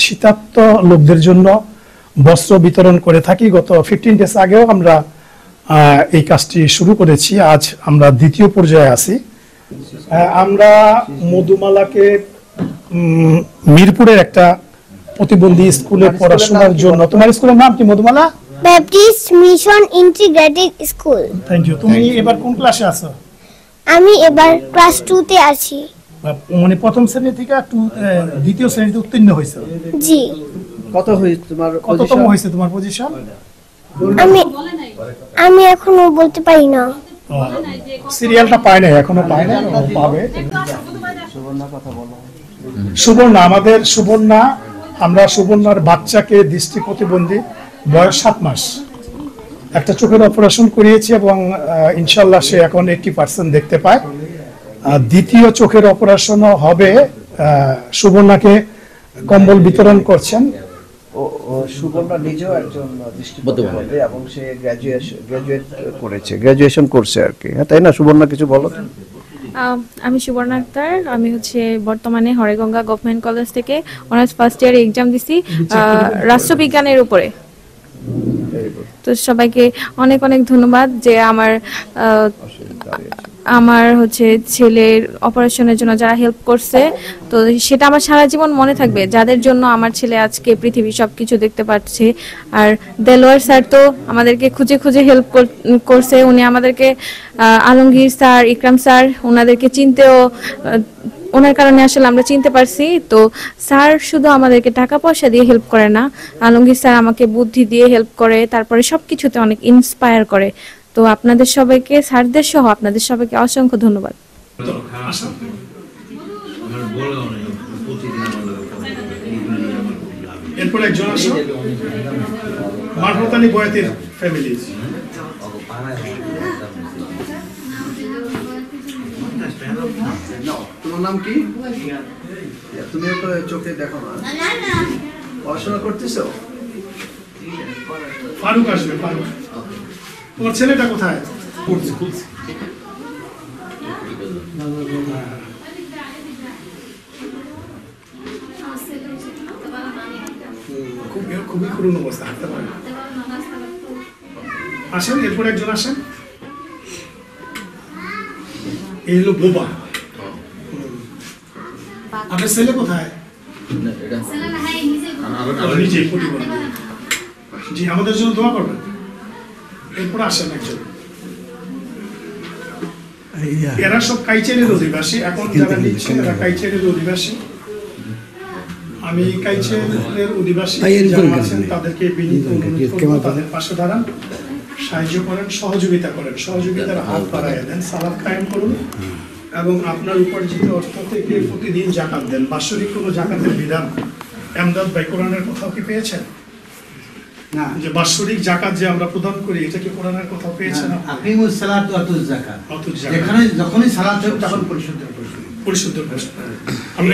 শীতার্ত লোকদের জন্য বস্ত্র বিতরণ করে থাকি। গত 15 ডেজ আগেও আমরা এই কাজটি শুরু করেছি। আজ আমরা দ্বিতীয় পর্যায়ে আছি। আমরা মধুমালাকে মিরপুরের একটা প্রতিবন্ধী স্কুলে পড়াশোনার জন্য, তোমার স্কুলের নাম কি Madhumala? Baptist Mission Integrated School. Thank you. তুমি এবার কোন ক্লাসে আছো? আমি এবার ক্লাস 2 তে আছি। মানে প্রথম শ্রেণী থেকে দ্বিতীয় শ্রেণীতে উত্তীর্ণ হয়েছে? জি। কততম হয়েছে তোমার পজিশন? আমি এখনো বলতে পারি না। সিরিয়ালটা পায় না, এখনো পায় না, পাবে। সুবর্ণা, আমাদের সুবর্ণা, আমরা সুবর্ণার বাচ্চাকে দৃষ্টি প্রতিবন্ধী, বয়স 7 মাস, একটা চোখের অপারেশন করিয়েছি এবং ইনশাল্লাহ সে এখন 80% দেখতে পায়। দ্বিতীয় চোখের অপারেশনও হবে। সুবর্ণাকে কম্বল বিতরণ করছেন। সুবর্ণা নিজেও একজন দৃষ্টি প্রতিবন্ধী এবং সে গ্রাজুয়েশন করছে আর কি, তাই না? সুবর্ণা কিছু বলো। আমি সুবর্ণা আক্তার, আমি বর্তমানে হরেগঙ্গা গভর্নমেন্ট কলেজ থেকে অনার্স ফার্স্ট ইয়ারে এক্সাম দিছি রাষ্ট্রবিজ্ঞানের উপরে। তো সবাইকে অনেক অনেক ধন্যবাদ যে আমার ছেলের অপারেশনের জন্য যারা হেল্প করছে। তো সেটা আমার সারা জীবন মনে থাকবে, যাদের জন্য আমার ছেলে আজকে পৃথিবী সবকিছু দেখতে পাচ্ছে। আর দেলোয়ার স্যার তো আমাদেরকে খুঁজে খুঁজে হেল্প করছে। উনি আমাদেরকে আলমগীর স্যার, ইকরাম স্যার, ওনাদেরকে চিনতেও, ওনার কারণে আসলে আমরা চিনতে পারছি। তো স্যার শুধু আমাদেরকে টাকা পয়সা দিয়ে হেল্প করে না, আলমগীর স্যার আমাকে বুদ্ধি দিয়ে হেল্প করে, তারপরে সবকিছুতে অনেক ইন্সপায়ার করে। তো আপনাদের সবাইকে, স্যারদের সহ আপনাদের সবাইকে অসংখ্য ধন্যবাদ। এরপর একজন আসো, মারফতানি বয়াতির ফ্যামিলি। তোমার নাম কি? তুমিও তো চোখে দেখো না, পড়াশোনা করতেছো? ফারুক আসবে। ফারুক, তোমার ছেলেটা কোথায়? খুবই করুণ অবস্থা, হাঁটতে পারে না। আসেন, এরপর একজন আসেন। এই হলো বোবা। আপনার ছেলে কোথায়? জি, আমাদের জন্য দোয়া করবেন। এরপর আসেন একজন। এরা সব কাইচেরের অধিবাসী, এখন যারা নিচ্ছে এরা কাইচেরের অধিবাসী। আমি কাইচেরের অধিবাসী যারা আছেন তাদেরকে বিনীত অনুরোধ করব, তাদের পাশে দাঁড়ান, সাহায্য করেন, সহযোগিতা করেন, সহযোগিতার হাত বাড়াইয়া দেন, সালাত কায়েম করুন এবং আপনার উপার্জিত অর্থ থেকে প্রতিদিন জাকাত দেন। বাৎসরিক কোনো জাকাতের বিধান এমদাদ ভাই কোরআনের কোথাও কি পেয়েছেন? না, যে বাৎসরিক জাকাত যে আমরা প্রদান করি, এটা কি কোরআনের কোথাও পেয়েছেন? আকিমুস সালাত ওয়া আতুজ যাকাত, যেখানে যখনই সালাত হবে তখন পরিশুদ্ধ আমরা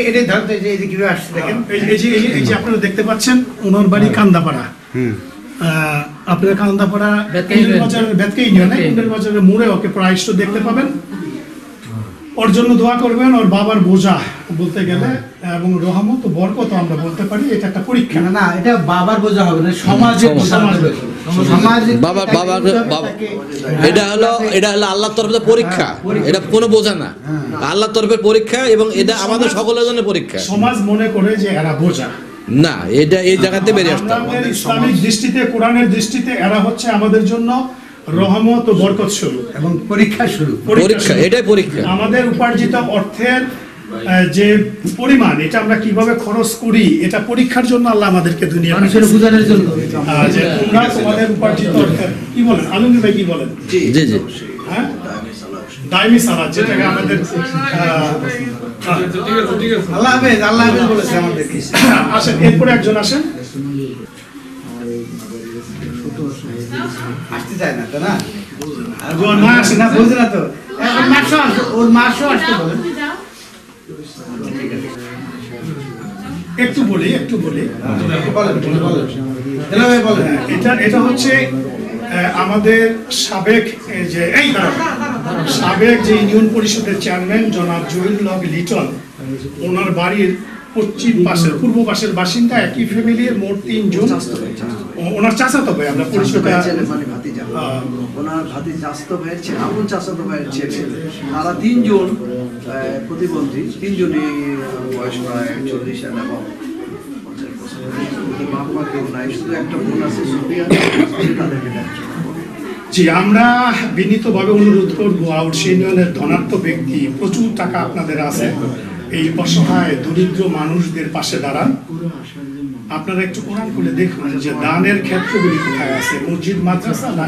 এটা ধরতে যে এই কিভাবে আসছে দেখেন। এই যে আপনারা দেখতে পাচ্ছেন ওনার বাড়ি কান্দাপাড়া। আপনার কান্দাপাড়া বাজারের বেতকে ইউনিয়নে কুন্ডের বাজারের মোড়ে ওকে প্রায়শ দেখতে পাবেন। ওর জন্য দোয়া করবেন। ওর বাবার বোঝা বলতে গেলে এবং রহমত ও বরকত আমরা বলতে পারি, এটা একটা পরীক্ষা। না, এটা বাবার বোঝা হবে না, সমাজের এটা হলো আল্লাহর তরফে পরীক্ষা, এটা কোনো বোঝা না, আল্লাহর তরফের পরীক্ষা এবং এটা আমাদের সকলের জন্য পরীক্ষা। সমাজ মনে করে যে এরা বোঝা না, এটা এই জায়গাতে বেরিয়ে আসতে হবে। ইসলামিক দৃষ্টিতে, কোরআনের দৃষ্টিতে এরা হচ্ছে আমাদের জন্য রহমত ও বরকত স্বরূপ এবং পরীক্ষা স্বরূপ। পরীক্ষা, এটাই পরীক্ষা। আমাদের উপার্জিত অর্থের যে পরিমাণ, এটা আমরা কিভাবে খরচ করি, এটা পরীক্ষার জন্য আল্লাহ আমাদেরকে দুনিয়া মানুষের বুঝানোর জন্য। যে তোমরা তোমাদের উপার্জিত অর্থের, কি বলেন আলমগীর ভাই, কি বলেন? জি জি, হ্যাঁ, দাইমি সালাত, যেটাকে আমাদের আল্লাহ হাফেজ বলেছে আমাদেরকে। আসেন, এরপরে একজন আসেন। আসতে চায় না তো, না মা আসে না, বুঝে না তো, ওর মাসও আসতে বলেন। একটু বলি এটা হচ্ছে আমাদের সাবেক যে ইউনিয়ন পরিষদের চেয়ারম্যান জনাব জহিরুল হক লিটন, ওনার বাড়ির পশ্চিম পাশের পূর্ব পাশের বাসিন্দা, একই ফ্যামিলির মোট 3 জন। ওনার চাচাতো ভাই, আমরা পরিচয়টা মানে ভাতিজা, ওনার ভাতি চাচাতো ভাইয়ের ছেলে, আপন চাচাতো ভাইয়ের ছেলে, তারা 3 জন প্রতিবন্ধী, 3 জনই বয়স প্রায় 40 এবং 50 বছর। ওদের বাপ মা কেউ নাই, শুধু একটা বোন আছে সুফিয়া, তাদেরকে দেখছে। জি, আমরা বিনীতভাবে অনুরোধ করবো আউটস ইউনিয়নের ধনাঢ্য ব্যক্তি, প্রচুর টাকা আপনাদের আছে, এই অসহায় দরিদ্র মানুষদের পাশে দাঁড়ান। আপনারা একটু কোরআন খুলে দেখুন যে দানের ক্ষেত্রগুলি কোথায় আছে, মসজিদ মাদ্রাসা না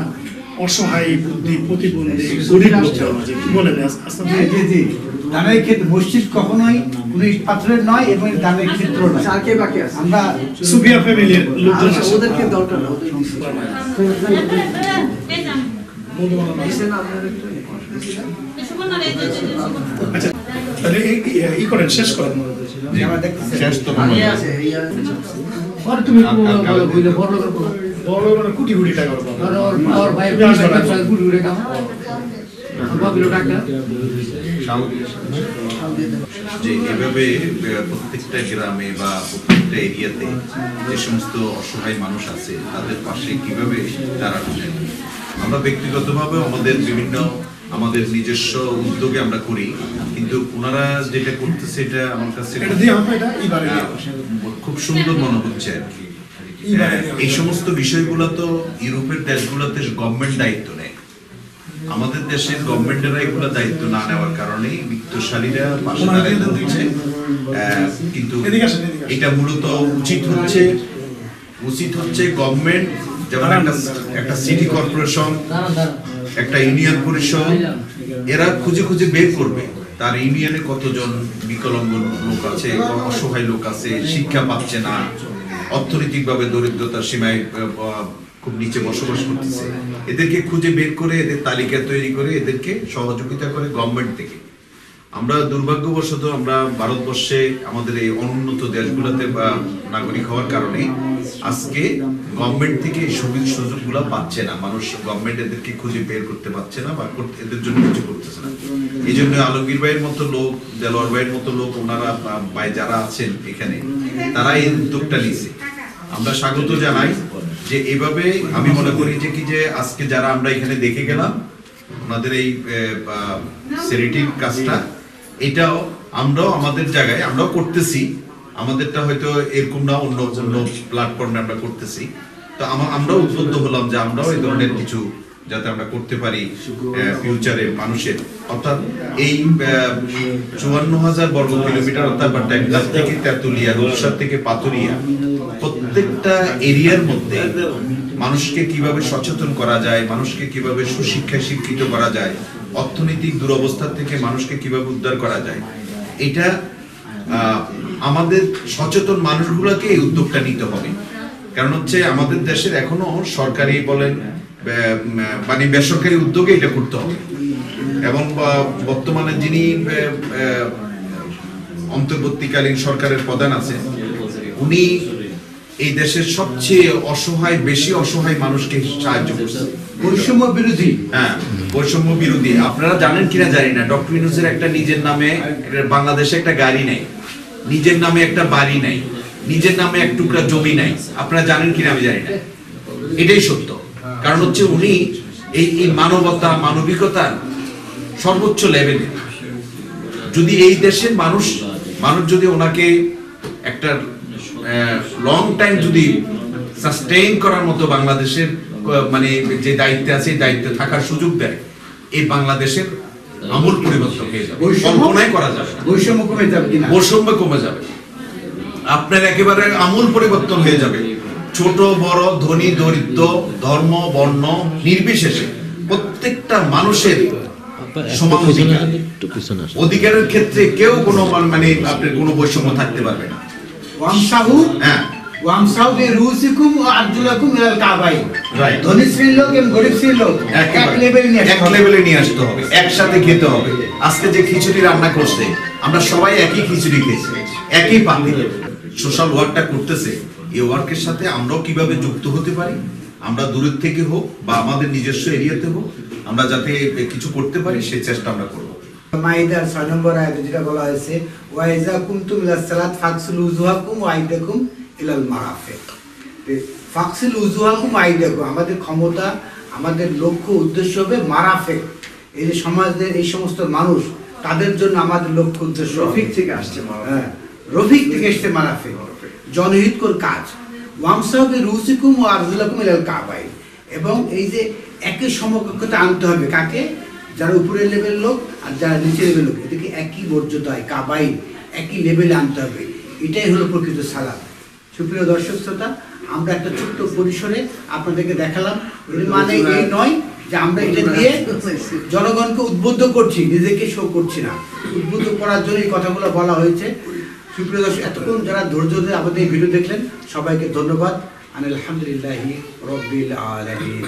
অসহায় বুদ্ধি প্রতিবন্ধী গরিব লোকজন। কি বলেন আসাদ ভাই? জি, দানের ক্ষেত্রে মসজিদ কখনোই কোনো ইট পাথরের নয় এবং দানের ক্ষেত্র নয়। আর কে বাকি আছে? আমরা সুফিয়া ফ্যামিলির লোকজন আচ্ছা, আছে। ওদেরকে দরকার না, ওদের দিছে না, আপনাদের একটু আচ্ছা, তাহলে ই করেন, শেষ করেন। আমরা দেখতেছি আছে, আর তুমি বড় বড় মানে কোটি কোটি টাকা পাবো। আর ভাই গুড় গুড়ে কাম বাবিলো টাকা যে এভাবে প্রত্যেকটা গ্রামে বা প্রত্যেকটা এরিয়াতে যে সমস্ত অসহায় মানুষ আছে তাদের পাশে কিভাবে দাঁড়ানো যায়। আমরা ব্যক্তিগতভাবে আমাদের নিজস্ব উদ্যোগে আমরা করি, কিন্তু ওনারা যেটা করতেছে এটা আমার কাছে খুব সুন্দর মনে হচ্ছে আর কি। এই সমস্ত বিষয়গুলো তো ইউরোপের দেশগুলোতে গভর্নমেন্ট দায়িত্ব নেয়, আমাদের দেশের গভর্নমেন্টেরা এগুলো দায়িত্ব না নেওয়ার কারণে বিত্তশালীরা পাশে দাঁড়াতে হচ্ছে। কিন্তু এটা মূলত উচিত হচ্ছে গভর্নমেন্ট, যেমন একটা সিটি কর্পোরেশন, একটা ইউনিয়ন পরিষদ, এরা খুঁজে খুঁজে বের করবে তার ইউনিয়নে কতজন বিকলাঙ্গ লোক আছে, অসহায় লোক আছে, শিক্ষা পাচ্ছে না, অর্থনৈতিকভাবে দরিদ্রতার সীমায় খুব নিচে বসবাস করতেছে, এদেরকে খুঁজে বের করে এদের তালিকা তৈরি করে এদেরকে সহযোগিতা করে গভর্নমেন্ট থেকে। আমরা দুর্ভাগ্যবশত আমরা ভারতবর্ষে আমাদের এই অনুন্নত দেশগুলোতে নাগরিক হওয়ার কারণে আজকে গভর্নমেন্ট থেকে এই সুযোগগুলো পাচ্ছে না, মানুষ গভর্নমেন্ট এদেরকে খুঁজে বের করতে পারছে না বা এদের জন্য কিছু করতেছে না। এই জন্য আলমগীর ভাইয়ের মতো লোক, দেলোয়ার ভাইয়ের মতো লোক, ওনারা ভাই যারা আছেন এখানে, তারা এই উদ্যোগটা নিয়েছে, আমরা স্বাগত জানাই। যে এভাবে আমি মনে করি যে আজকে যারা আমরা এখানে দেখে গেলাম ওনাদের এই চ্যারিটির কাজটা, এটাও আমরাও আমাদের জায়গায় আমরাও করতেছি, আমাদেরটা হয়তো এরকম না, অন্য প্ল্যাটফর্মে আমরা করতেছি। তো আমরাও উদ্বুদ্ধ হলাম যে আমরাও এই ধরনের কিছু যাতে আমরা করতে পারি ফিউচারে মানুষের, অর্থাৎ এই 54,000 বর্গ কিলোমিটার অর্থাৎ ট্যাংলার থেকে তেঁতুলিয়া, রূপসা থেকে পাথুরিয়া, প্রত্যেকটা এরিয়ার মধ্যে মানুষকে কিভাবে সচেতন করা যায়, মানুষকে কিভাবে সুশিক্ষায় শিক্ষিত করা যায়, অর্থনৈতিক দুরবস্থা থেকে মানুষকে কিভাবে উদ্ধার করা যায়, এটা আমাদের সচেতন মানুষগুলোকে এই উদ্যোগটা নিতে হবে। কারণ হচ্ছে আমাদের দেশের এখনো সরকারি বলেন মানে বেসরকারি উদ্যোগে এটা করতে হবে। এবং বর্তমানে যিনি অন্তর্বর্তীকালীন সরকারের প্রধান আছেন, উনি এই দেশের সবচেয়ে বেশি অসহায় মানুষকে সাহায্য করছেন। বৈষম্য বিরোধী, হ্যাঁ, বৈষম্য বিরোধী। আপনারা জানেন কিনা জানি না, ডক্টর ইউনূসের একটা নিজের নামে বাংলাদেশে একটা গাড়ি নাই, নিজের নামে একটা বাড়ি নাই, নিজের নামে এক টুকরা জমি নাই। আপনারা জানেন কিনা আমি জানি না, এটাই সত্য। কারণ হচ্ছে উনি এই মানবতা, মানবিকতার সর্বোচ্চ লেভেলে, যদি এই দেশের মানুষ যদি ওনাকে একটা লং টাইম যদি সাস্টেইন করার মতো বাংলাদেশের মানে যে দায়িত্বে আছে এই দায়িত্বে থাকার সুযোগ দেয়, এই বাংলাদেশের আমূল পরিবর্তন হয়ে যাবে, কল্পনাই করা যাবে না। বৈষম্য কমে যাবে কিনা? বৈষম্য কমে যাবে, আপনার একেবারে আমূল পরিবর্তন হয়ে যাবে। ছোট বড়, ধনী দরিদ্র, ধর্ম বর্ণ নির্বিশেষে প্রত্যেকটা মানুষের সমান অধিকারের ক্ষেত্রে কেউ কোনো মানে আপনার কোনো বৈষম্য থাকতে পারবে না। ওয়ামসাহু, হ্যাঁ, ওয়ামসাহু বিরুসিকুম ওয়া আরজুলাকুম ইলাল কাবাইন। রাইট। ধনী শ্রেণীর লোক এবং গরিব শ্রেণীর লোক এক লেভেলে নিয়ে আসতে হবে, একসাথে খেতে হবে। আজকে যে খিচুড়ি রান্না করছে, আমরা সবাই একই খিচুড়ি খেয়েছি, একই পানি। সোশ্যাল ওয়ার্কটা করতেছে, এই ওয়ার্কের সাথে আমরাও কিভাবে যুক্ত হতে পারি, আমরা দূরের থেকে হোক বা আমাদের নিজস্ব এরিয়াতে হোক, আমরা যাতে কিছু করতে পারি সেই চেষ্টা আমরা করবো। মাইদার 6 নম্বর আয়াতে যেটা বলা হয়েছে ওয়াইজা কুনতুম ইলাস সালাত ফাকসিলু উযুহাকুম ওয়া আইদাকুম ইলাল মারাফিক। ফাকসিলু উযুহাকুম ওয়া আইদাকুম, আমাদের ক্ষমতা, আমাদের লক্ষ্য উদ্দেশ্য হবে মারাফিক। এই যে সমাজের এই সমস্ত মানুষ, তাদের জন্য আমাদের লক্ষ্য উদ্দেশ্য রফিক থেকে আসছে হ্যাঁ, রফিক থেকে এসছে মারাফিক, জনহিতকর কাজ। ওয়ামসাহু বিরুসিকুম ওয়া আরজুলাকুম ইলাল কাবাইন, এবং এই যে একই সমকক্ষতা আনতে হবে কাকে, যারা উপরের লেভেল লোক আর যারা নিচের লেভেল লোক, এদেরকে একই মর্যাদায় কাবাইন একই লেভেলে আনতে হবে। এটাই হলো প্রকৃত সালাত। সুপ্রিয় দর্শক শ্রোতা, আমরা একটা ছোট্ট পরিসরে আপনাদেরকে দেখালাম। এর মানে এই নয় যে আমরা এটা দিয়ে জনগণকে উদ্বুদ্ধ করছি, নিজেকে শো করছি না। উদ্বুদ্ধ করার জন্য এই কথাগুলো বলা হয়েছে। সুপ্রিয় দর্শক, এতক্ষণ যারা ধৈর্য ধরে আমাদের এই ভিডিও দেখলেন, সবাইকে ধন্যবাদ। আলহামদুলিল্লাহি রাব্বিল আলামিন।